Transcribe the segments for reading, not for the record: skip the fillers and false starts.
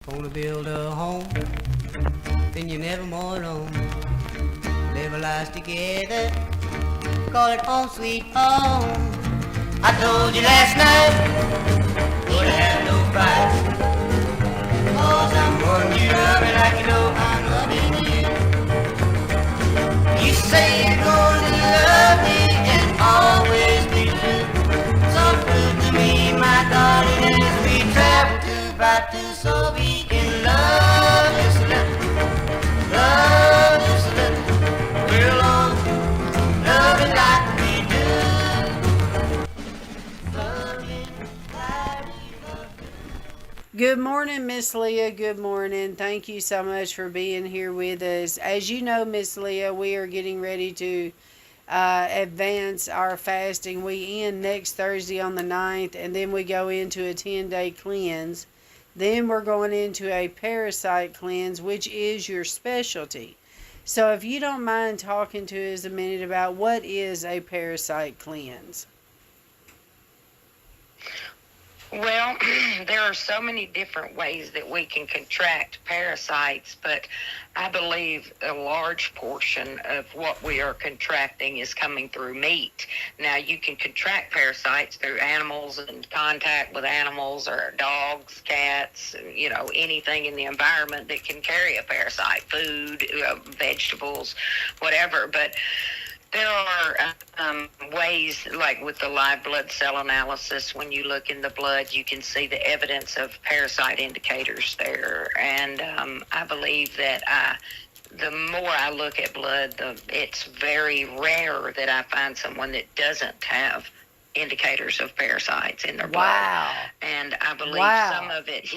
Gonna build a home, then you're never more alone. Live our lives together, call it home sweet home. I told you last night, would have no fight. Cause I'm one you love me like you know I'm loving you. You say you're gonna love me and always be true. So prove to me, my darling, as we travel to by two, so we can love just a little, love just a little. We're alone, loving like we do. Loving like we love. Good morning, Miss Leah. Good morning. Thank you so much for being here with us. As you know, Miss Leah, we are getting ready to advance our fasting. We end next Thursday on the 9th, and then we go into a 10-day cleanse. Then we're going into a parasite cleanse, which is your specialty. So if you don't mind talking to us a minute about what is a parasite cleanse. Well, there are so many different ways that we can contract parasites, but I believe a large portion of what we are contracting is coming through meat. Now, you can contract parasites through animals and contact with animals or dogs, cats, anything in the environment that can carry a parasite, food, vegetables, whatever. But there are ways, like with the live blood cell analysis, when you look in the blood, you can see the evidence of parasite indicators there. And I believe that the more I look at blood, it's very rare that I find someone that doesn't have indicators of parasites in their blood. Wow. And I believe some of it,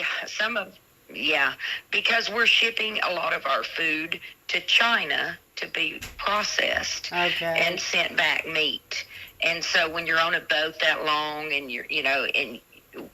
because we're shipping a lot of our food to China to be processed and sent back meat. And so when you're on a boat that long and and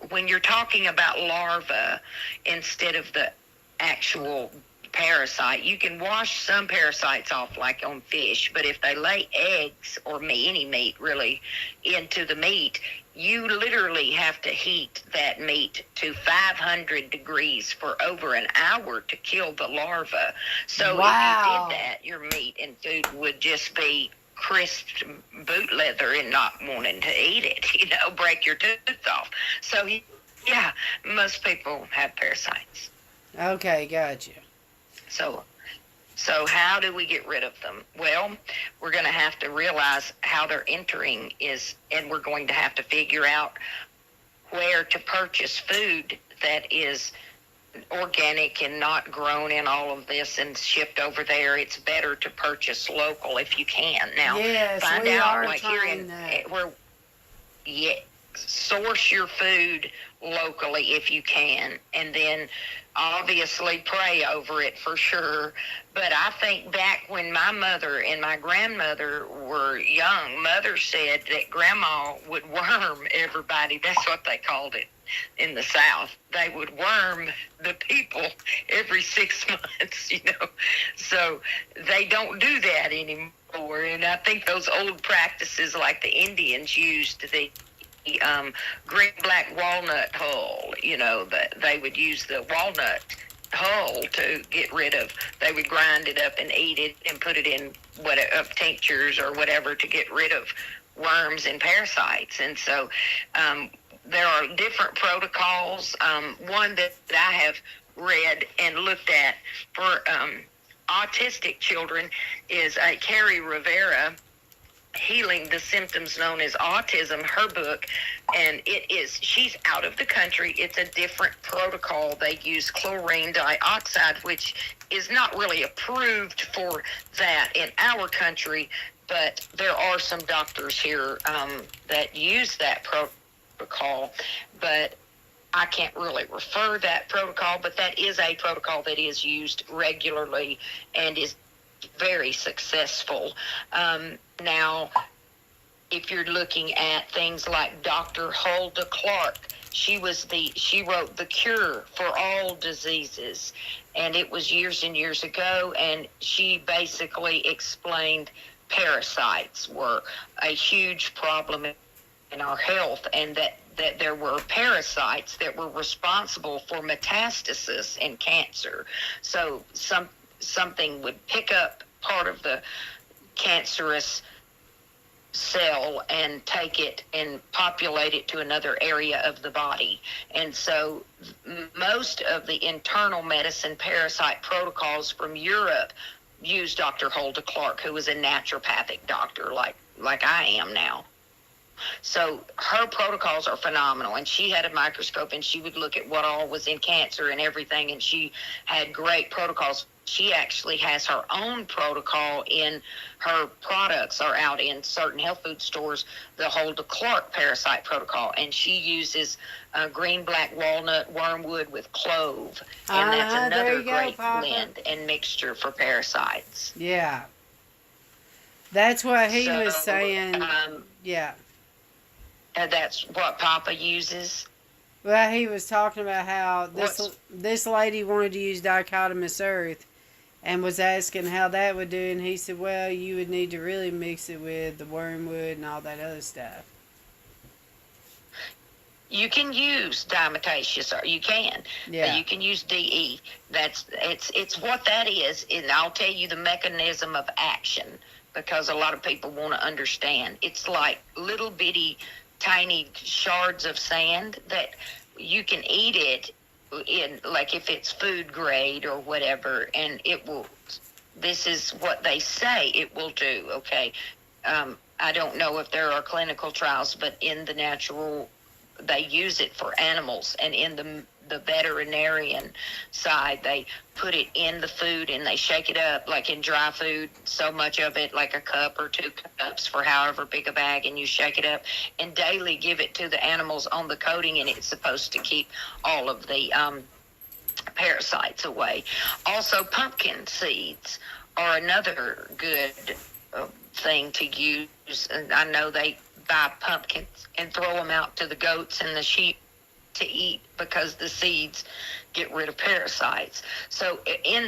when you're talking about larvae instead of the actual parasite, you can wash some parasites off like on fish, but if they lay eggs or any meat really into the meat, you literally have to heat that meat to 500 degrees for over an hour to kill the larva. So if you did that, your meat and food would just be crisp boot leather and not wanting to eat it, break your tooth off. So yeah, most people have parasites. Okay, gotcha. So how do we get rid of them? Well, we're going to have to realize how they're entering and we're going to have to figure out where to purchase food that is organic and not grown in all of this and shipped over there. It's better to purchase local if you can. Now, yes, find we out are like here in where source your food locally if you can, and then obviously pray over it for sure. But I think back when my mother and my grandmother were young, mother said that grandma would worm everybody. That's what they called it in the South. They would worm the people every 6 months, So they don't do that anymore. And I think those old practices like the Indians used, the green black walnut hull, that they would use the walnut hull to get rid of. They would grind it up and eat it and put it in tinctures or whatever to get rid of worms and parasites. And so there are different protocols. One that I have read and looked at for autistic children is Carrie Rivera, Healing the Symptoms Known as Autism, her book, and she's out of the country. It's a different protocol. They use chlorine dioxide, which is not really approved for that in our country, but there are some doctors here that use that protocol, but I can't really refer that protocol, but that is a protocol that is used regularly and is very successful. Now, if you're looking at things like Dr. Hulda Clark, she wrote The Cure for All Diseases, and it was years and years ago, and she basically explained parasites were a huge problem in our health, and that that there were parasites that were responsible for metastasis in cancer. So something would pick up part of the cancerous cell and take it and populate it to another area of the body. And so most of the internal medicine parasite protocols from Europe use Dr. Hulda Clark, who was a naturopathic doctor like I am now. So her protocols are phenomenal, and she had a microscope and she would look at what all was in cancer and everything, and she had great protocols. She actually has her own protocol in her products are out in certain health food stores, the Hulda Clark parasite protocol, and she uses green black walnut wormwood with clove, and that's another great blend and mixture for parasites. Yeah. That's what he was saying. Yeah. That's what Papa uses. Well, he was talking about how this lady wanted to use dichotomous earth and was asking how that would do, and he said, well, you would need to really mix it with the wormwood and all that other stuff. You can use diatomaceous, or you can. Yeah. You can use DE. It's what that is, and I'll tell you the mechanism of action, because a lot of people want to understand. It's like little bitty tiny shards of sand that you can eat it in, like if it's food grade or whatever, and it will, this is what they say it will do, okay? I don't know if there are clinical trials, but in the natural, they use it for animals, and in the veterinarian side, they put it in the food and they shake it up like in dry food, so much of it, like a cup or 2 cups for however big a bag, and you shake it up and daily give it to the animals on the coating, and it's supposed to keep all of the parasites away. Also, pumpkin seeds are another good thing to use. And I know they buy pumpkins and throw them out to the goats and the sheep to eat because the seeds get rid of parasites. So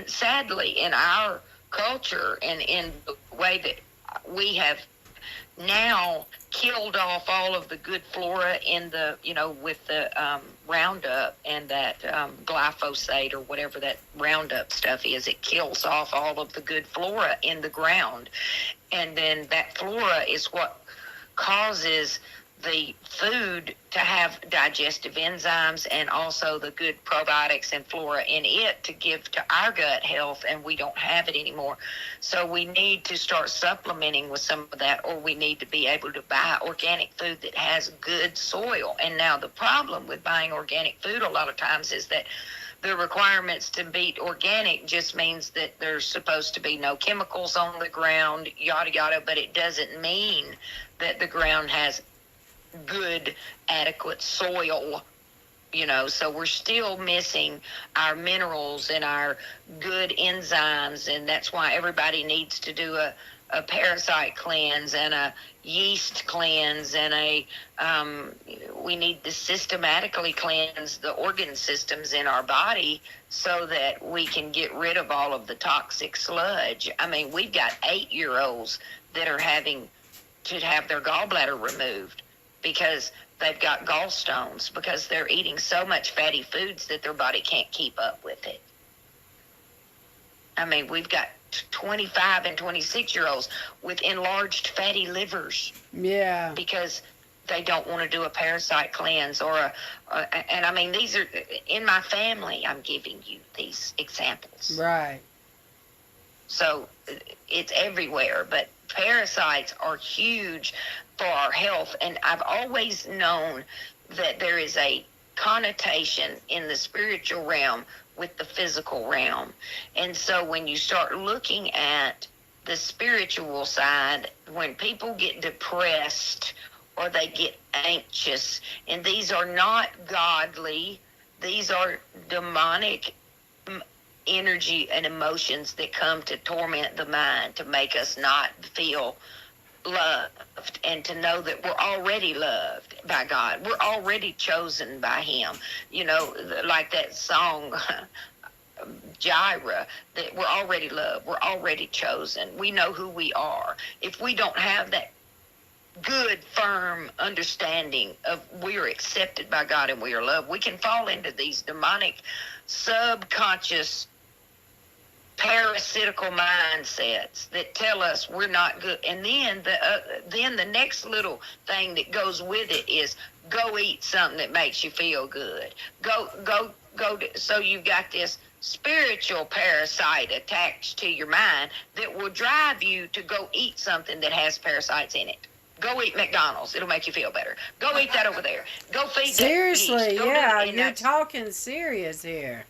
sadly in our culture and in the way that we have now killed off all of the good flora in the, with the Roundup and that glyphosate or whatever that Roundup stuff is, it kills off all of the good flora in the ground. And then that flora is what causes the food to have digestive enzymes and also the good probiotics and flora in it to give to our gut health, and we don't have it anymore. So we need to start supplementing with some of that, or we need to be able to buy organic food that has good soil. And now the problem with buying organic food a lot of times is that the requirements to be organic just means that there's supposed to be no chemicals on the ground, yada, yada, but it doesn't mean that the ground has good, adequate soil, so we're still missing our minerals and our good enzymes, and that's why everybody needs to do a parasite cleanse and a yeast cleanse and we need to systematically cleanse the organ systems in our body so that we can get rid of all of the toxic sludge. I mean, we've got 8-year-olds that are having to have their gallbladder removed because they've got gallstones because they're eating so much fatty foods that their body can't keep up with it. I mean, we've got 25 and 26-year-olds with enlarged fatty livers. Yeah. Because they don't want to do a parasite cleanse and I mean, these are in my family. I'm giving you these examples. Right. So it's everywhere, but parasites are huge for our health. And I've always known that there is a connotation in the spiritual realm with the physical realm. And so when you start looking at the spiritual side, when people get depressed or they get anxious, and these are not godly, these are demonic energy and emotions that come to torment the mind, to make us not feel loved, and to know that we're already loved by God. We're already chosen by Him. Like that song, Jireh, that we're already loved. We're already chosen. We know who we are. If we don't have that good, firm understanding of we are accepted by God and we are loved, we can fall into these demonic, subconscious, parasitical mindsets that tell us we're not good. And then the next little thing that goes with it is go eat something that makes you feel good. So you've got this spiritual parasite attached to your mind that will drive you to go eat something that has parasites in it. Go eat McDonald's. It'll make you feel better. Go eat that over there. Go feed Seriously, that yeast. yeah, you're talking serious here.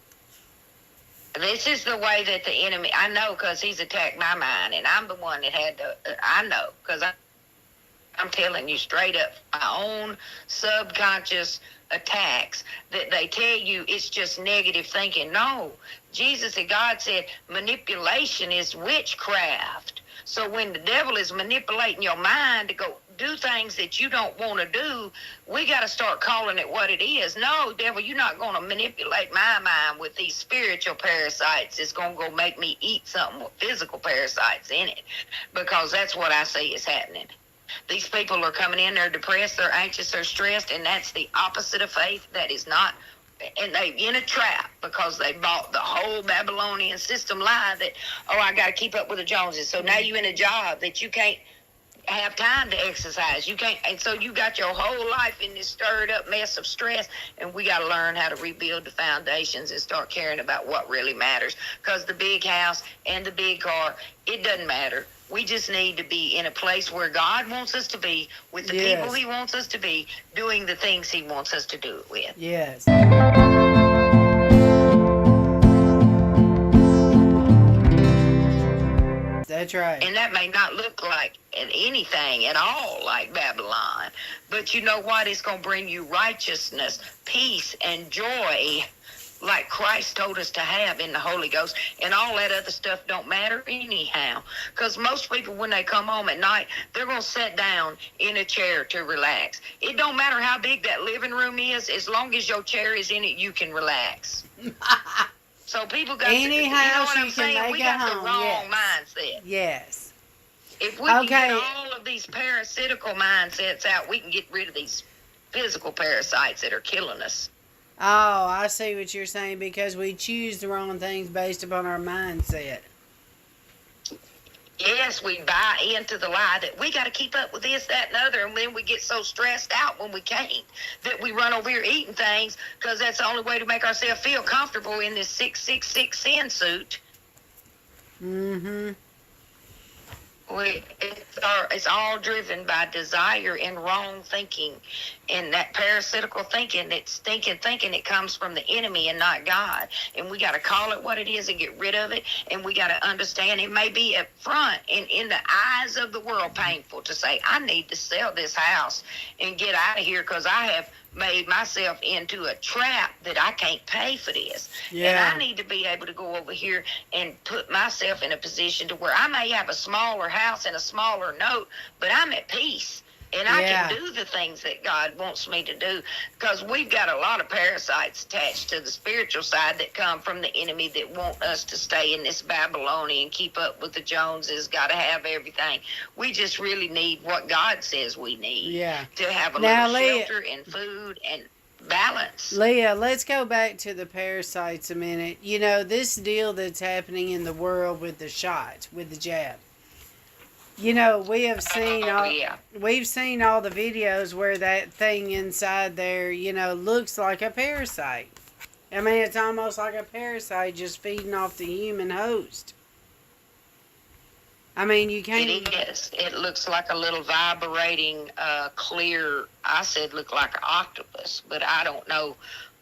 This is the way that the enemy, I know because he's attacked my mind, and I'm the one that had to, I know, because I'm telling you straight up, my own subconscious attacks that they tell you it's just negative thinking. No, Jesus and God said manipulation is witchcraft. So when the devil is manipulating your mind to go do things that you don't want to do, we got to start calling it what it is. No, devil, you're not going to manipulate my mind with these spiritual parasites. It's going to go make me eat something with physical parasites in it, because that's what I see is happening. These people are coming in, they're depressed, they're anxious, they're stressed, and that's the opposite of faith. That is not, and they're in a trap because they bought the whole Babylonian system lie that, oh, I got to keep up with the Joneses. So now you're in a job that you can't have time to exercise. You can't, and so you got your whole life in this stirred up mess of stress, and we got to learn how to rebuild the foundations and start caring about what really matters, because the big house and the big car, it doesn't matter. We just need to be in a place where God wants us to be, with the people he wants us to be, doing the things he wants us to do it with. Yes. That's right. And that may not look like anything at all like Babylon, but you know what? It's going to bring you righteousness, peace, and joy like Christ told us to have in the Holy Ghost, and all that other stuff don't matter anyhow, because most people, when they come home at night, they're going to sit down in a chair to relax. It don't matter how big that living room is, as long as your chair is in it, you can relax. So people got any to, you know house what I'm you saying? can make We a got home. the wrong Yes. mindset. Yes. If we can get all of these parasitical mindsets out, we can get rid of these physical parasites that are killing us. Oh, I see what you're saying, because we choose the wrong things based upon our mindset. Yes, we buy into the lie that we got to keep up with this, that, and other, and then we get so stressed out when we can't that we run over here eating things, because that's the only way to make ourselves feel comfortable in this 666 sin suit. Mm-hmm. It's all driven by desire and wrong thinking, and that parasitical thinking, that stinking thinking, it comes from the enemy and not God. And we got to call it what it is and get rid of it. And we got to understand it may be up front in the eyes of the world painful to say, I need to sell this house and get out of here, because I have made myself into a trap that I can't pay for this. Yeah. And I need to be able to go over here and put myself in a position to where I may have a smaller house and a smaller note, but I'm at peace. And I can do the things that God wants me to do, because we've got a lot of parasites attached to the spiritual side that come from the enemy that want us to stay in this Babylonian, keep up with the Joneses, got to have everything. We just really need what God says we need to have a little shelter and food and balance. Leah, let's go back to the parasites a minute. You know, this deal that's happening in the world with the shot, with the jab. You know, we have seen we've seen all the videos where that thing inside there, you know, looks like a parasite. I mean, it's almost like a parasite just feeding off the human host. I mean, you can't... It is. It looks like a little vibrating, clear... I said look like an octopus, but I don't know.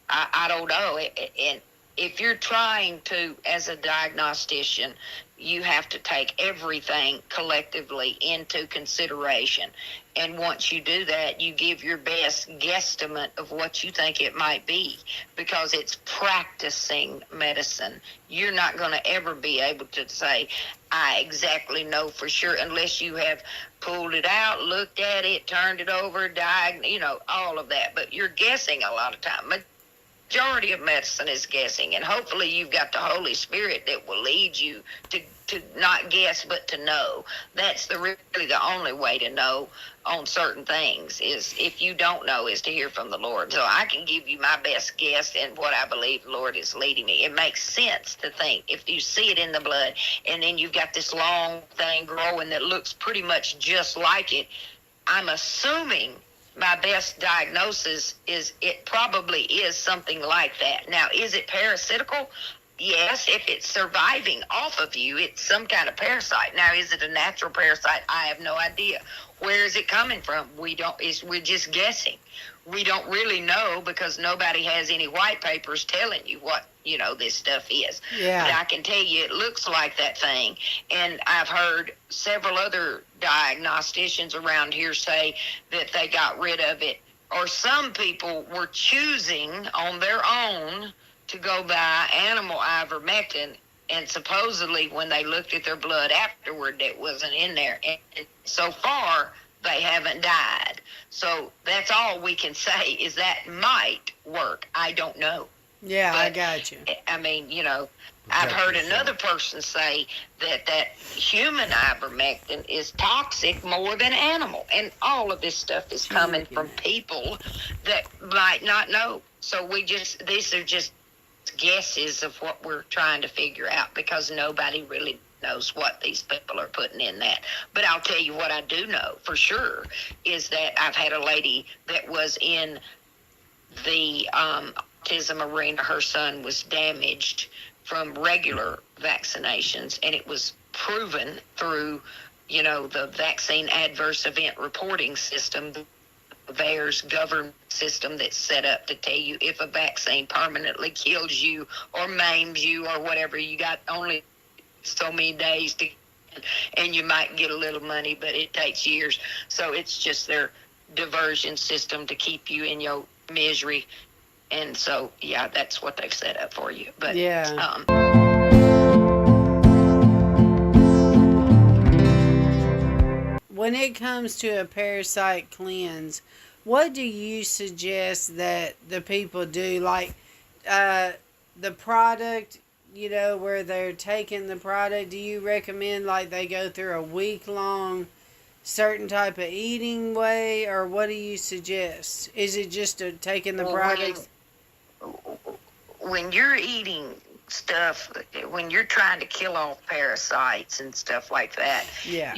I don't know. And if you're trying to, as a diagnostician, you have to take everything collectively into consideration. And once you do that, you give your best guesstimate of what you think it might be, because it's practicing medicine. You're not going to ever be able to say, I exactly know for sure, unless you have pulled it out, looked at it, turned it over, you know, all of that. But you're guessing a lot of time. majority of medicine is guessing, and hopefully you've got the Holy Spirit that will lead you to not guess but to know. That's really the only way to know on certain things, is if you don't know, is to hear from the Lord. So I can give you my best guess and what I believe the Lord is leading me. It makes sense to think, if you see it in the blood and then you've got this long thing growing that looks pretty much just like it, I'm assuming my best diagnosis is it probably is something like that. Now, is it parasitical? Yes, if it's surviving off of you, it's some kind of parasite. Now, is it a natural parasite? I have no idea. Where is it coming from? We're just guessing. We don't really know, because nobody has any white papers telling you what, this stuff is. Yeah. But I can tell you it looks like that thing. And I've heard several other diagnosticians around here say that they got rid of it. Or some people were choosing on their own to go buy animal ivermectin, and supposedly when they looked at their blood afterward, it wasn't in there. And so far, they haven't died. So that's all we can say, is that might work. I don't know. Yeah, But, I got you. I mean, I've heard another person say that human ivermectin is toxic more than animal. And all of this stuff is coming from people that might not know. So these are just guesses of what we're trying to figure out, because nobody really knows what these people are putting in that. But I'll tell you what I do know for sure is that I've had a lady that was in the autism arena. Her son was damaged from regular vaccinations, and it was proven through, the vaccine adverse event reporting system, VAERS government system that's set up to tell you if a vaccine permanently kills you or maims you or whatever. You got only so many days to, and you might get a little money, but it takes years. So it's just their diversion system to keep you in your misery. And so, yeah, that's what they've set up for you. But Yeah. When it comes to a parasite cleanse, what do you suggest that the people do? Like the product, where they're taking the product, do you recommend like they go through a week-long certain type of eating way, or what do you suggest? Is it just taking the product? When you're eating stuff, when you're trying to kill off parasites and stuff like that, Yeah.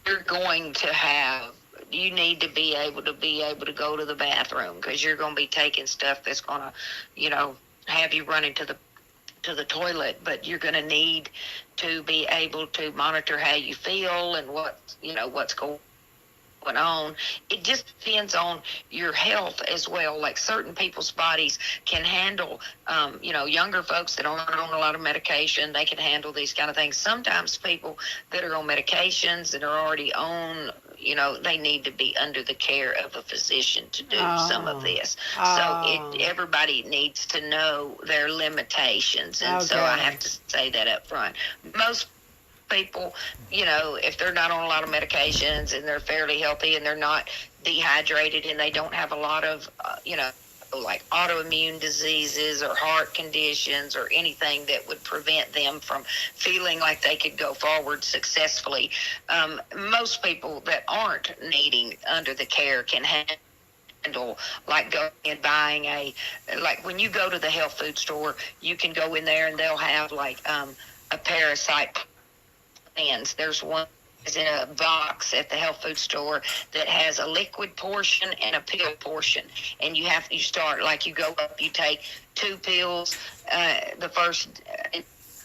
You're going to you need to be able to go to the bathroom, because you're going to be taking stuff that's going to, have you running to the toilet. But you're going to need to be able to monitor how you feel and what's going on. It just depends on your health as well. Like certain people's bodies can handle, younger folks that aren't on a lot of medication, they can handle these kind of things. Sometimes people that are on medications and are already on, they need to be under the care of a physician to do some of this. So everybody needs to know their limitations. And so I have to say that up front. Most people, if they're not on a lot of medications and they're fairly healthy and they're not dehydrated and they don't have a lot of, like autoimmune diseases or heart conditions or anything that would prevent them from feeling like they could go forward successfully. Most people that aren't needing under the care can handle, like going and buying like when you go to the health food store, you can go in there and they'll have like a parasite cleanse. There's one in a box at the health food store that has a liquid portion and a pill portion, and you start like you go up, you take 2 pills, the first in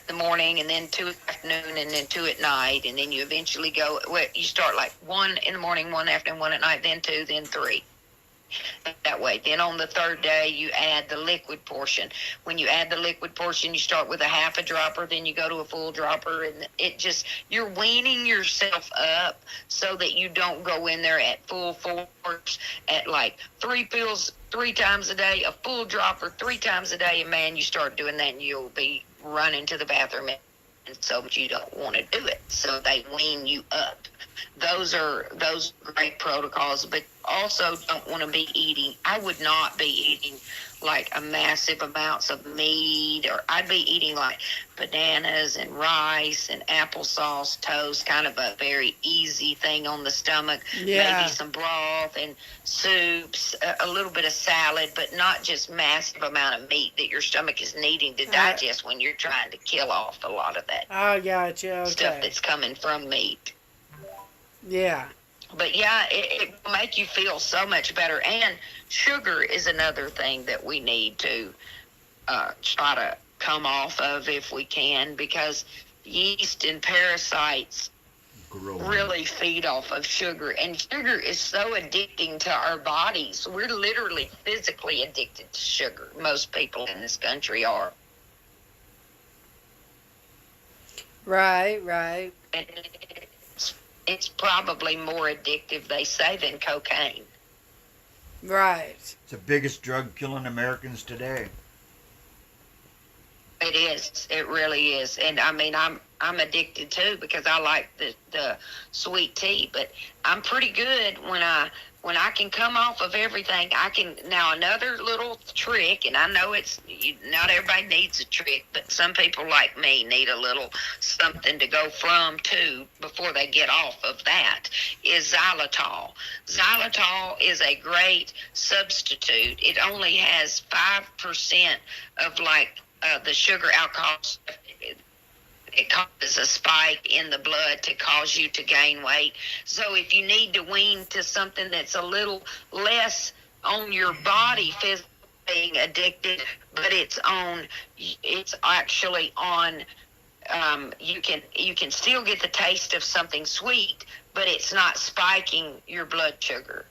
the morning, and then 2 in the afternoon, and then 2 at night, and then you eventually you start like 1 in the morning, 1 afternoon, 1 at night, then 2, then 3. That way. Then on the 3rd day, you add the liquid portion. When you add the liquid portion, you start with a half a dropper, then you go to a full dropper, and you're weaning yourself up so that you don't go in there at full force at like 3 pills 3 times a day, a full dropper 3 times a day, and man, you start doing that and you'll be running to the bathroom, and so you don't want to do it. So they wean you up. Those are great protocols, but also don't want to be eating. I would not be eating like a massive amounts of meat, or I'd be eating like bananas and rice and applesauce toast, kind of a very easy thing on the stomach. Yeah. Maybe some broth and soups, a little bit of salad, but not just massive amount of meat that your stomach is needing to digest when you're trying to kill off a lot of that I got you. stuff Okay. that's coming from meat. Yeah. But yeah, it will make you feel so much better. And sugar is another thing that we need to try to come off of if we can, because yeast and parasites really feed off of sugar. And sugar is so addicting to our bodies. We're literally physically addicted to sugar. Most people in this country are. Right, right. And it's probably more addictive, they say, than cocaine. Right. It's the biggest drug killing Americans today. It is. It really is. And I mean, I'm addicted too, because I like the sweet tea. But I'm pretty good when I can come off of everything. I can now another little trick, and I know not everybody needs a trick, but some people like me need a little something to go from to before they get off of that. Is xylitol. Xylitol is a great substitute. It only has 5% of the sugar alcohol. It causes a spike in the blood to cause you to gain weight. So if you need to wean to something that's a little less on your body physically being addicted, but it's actually on, you can still get the taste of something sweet, but it's not spiking your blood sugar,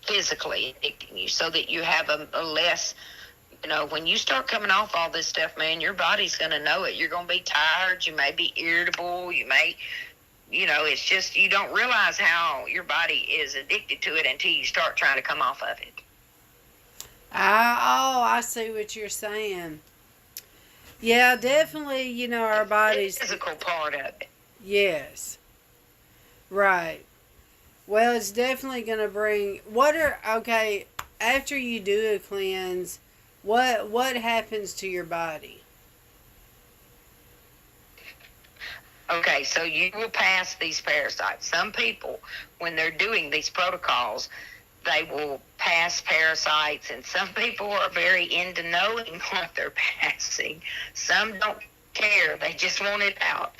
physically addicting you, so that you have a less. When you start coming off all this stuff, man, your body's going to know it. You're going to be tired. You may be irritable. You may, it's just you don't realize how your body is addicted to it until you start trying to come off of it. I see what you're saying. Yeah, definitely, our bodies. The physical part of it. Yes. Right. Well, it's definitely going to bring. After you do a cleanse, what happens to your body? Okay, so you will pass these parasites. Some people, when they're doing these protocols, they will pass parasites, and some people are very into knowing what they're passing. Some don't care. They just want it out.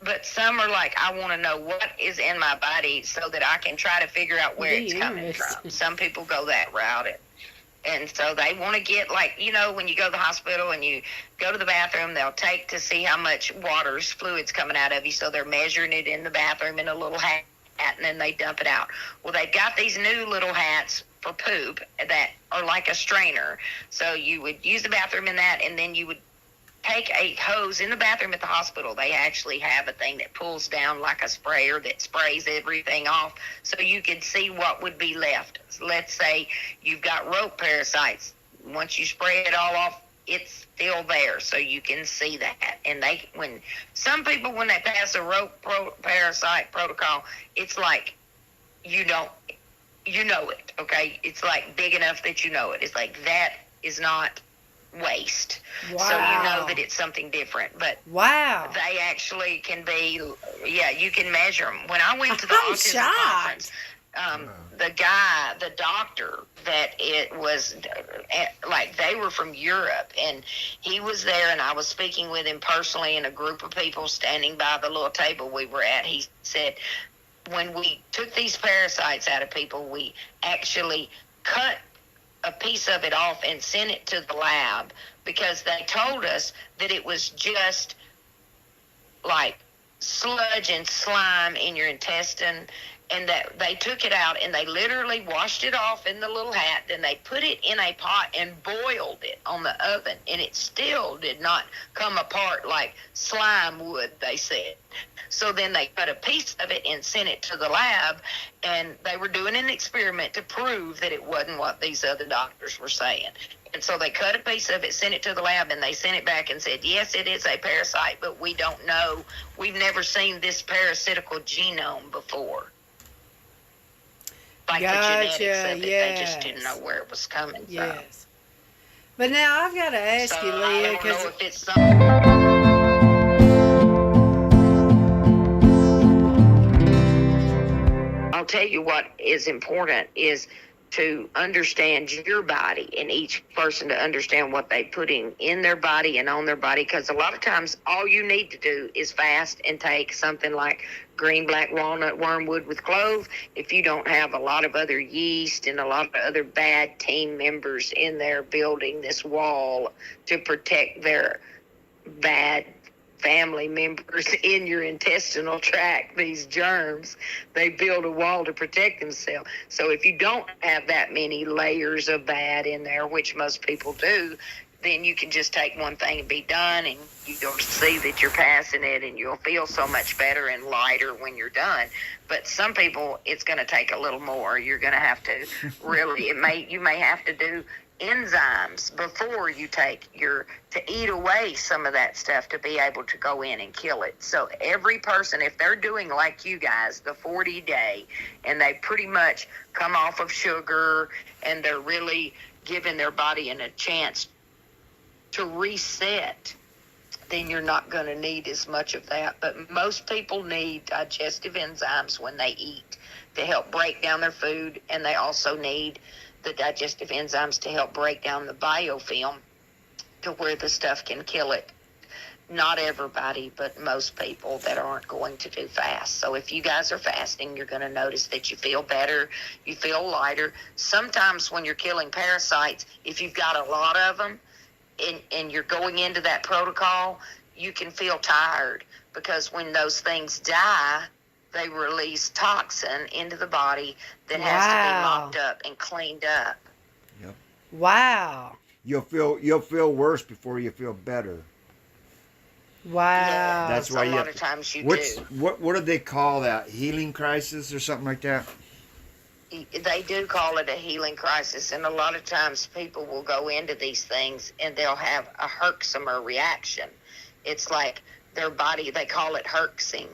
But some are like, I want to know what is in my body so that I can try to figure out where it's coming from. Some people go that route. And so they want to get, when you go to the hospital and you go to the bathroom, they'll take to see how much fluid's coming out of you. So they're measuring it in the bathroom in a little hat, and then they dump it out. Well, they've got these new little hats for poop that are like a strainer. So you would use the bathroom in that, and then you would take a hose in the bathroom at the hospital. They actually have a thing that pulls down like a sprayer that sprays everything off, so you can see what would be left. Let's say you've got rope parasites. Once you spray it all off, it's still there, so you can see that. And when they pass a rope parasite protocol, it's like you know it. Okay, it's like big enough that you know it. It's like that is not waste. Wow. So you know that it's something different. But wow, they actually can be, you can measure them. When I went to the autism conference, the doctor that it was, they were from Europe, and he was there, and I was speaking with him personally, and a group of people standing by the little table we were at. He said, when we took these parasites out of people, we actually cut a piece of it off and sent it to the lab, because they told us that it was just like sludge and slime in your intestine, and that they took it out and they literally washed it off in the little hat. Then they put it in a pot and boiled it on the oven, and it still did not come apart like slime would, they said. So then they cut a piece of it and sent it to the lab, and they were doing an experiment to prove that it wasn't what these other doctors were saying. And so they cut a piece of it, sent it to the lab, and they sent it back and said, yes, it is a parasite, but we don't know. We've never seen this parasitical genome before. Like the genetics of it. They just didn't know where it was coming from. Yes. But now I've got to ask So you, I Leah, don't know because if it's something. I'll tell you what is important is to understand your body and each person to understand what they're putting in their body and on their body. Because a lot of times all you need to do is fast and take something like green black walnut wormwood with clove. If you don't have a lot of other yeast and a lot of other bad team members in there building this wall to protect their bad family members in your intestinal tract, these germs, they build a wall to protect themselves. So if you don't have that many layers of bad in there, which most people do, then you can just take one thing and be done, and you'll see that you're passing it, and you'll feel so much better and lighter when you're done. But some people, it's going to take a little more. You're going to have to really, you may have to do enzymes before you take to eat away some of that stuff to be able to go in and kill it. So every person, if they're doing like you guys, the 40-day, and they pretty much come off of sugar and they're really giving their body a chance to reset, then you're not going to need as much of that. But most people need digestive enzymes when they eat to help break down their food, and they also need the digestive enzymes to help break down the biofilm to where the stuff can kill it. Not everybody, but most people that aren't going to do fast. So if you guys are fasting, you're going to notice that you feel better, you feel lighter. Sometimes when you're killing parasites, if you've got a lot of them and you're going into that protocol, you can feel tired, because when those things die, they release toxin into the body that has to be mopped up and cleaned up. Yep. wow. You'll feel worse before you feel better. Wow. That's why a you lot have of times you What's do. what do they call that? Healing crisis or something like that? They do call it a healing crisis, and a lot of times people will go into these things and they'll have a Herxheimer reaction. It's like their body, they call it herxing,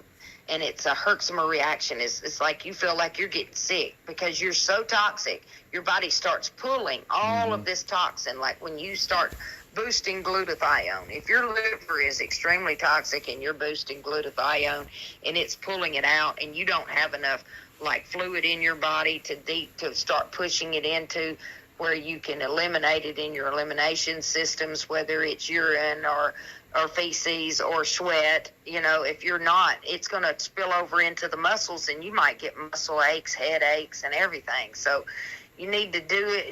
and it's a Herxheimer reaction. It's like you feel like you're getting sick because you're so toxic. Your body starts pulling all of this toxin, like when you start boosting glutathione. If your liver is extremely toxic and you're boosting glutathione and it's pulling it out, and you don't have enough like fluid in your body to start pushing it into where you can eliminate it in your elimination systems, whether it's urine or feces or sweat. If you're not, it's going to spill over into the muscles, and you might get muscle aches, headaches, and everything. So you need to do it.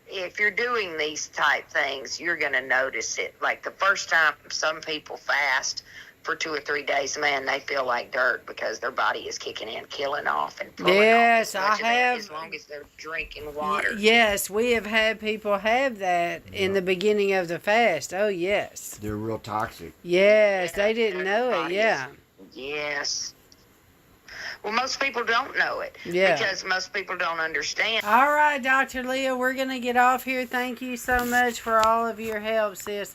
If you're doing these type things, you're going to notice it. Like the first time some people fast for 2 or 3 days, man, they feel like dirt because their body is kicking in, killing off, and pulling Yes, off I as much of that, have. as long as they're drinking water. Yes, we have had people have that in the beginning of the fast. Oh, yes. They're real toxic. Yes, Yeah, they didn't know it. everybody Yeah. Yes. Well, most people don't know it Yeah. because most people don't understand. All right, Dr. Leah, we're going to get off here. Thank you so much for all of your help, sis.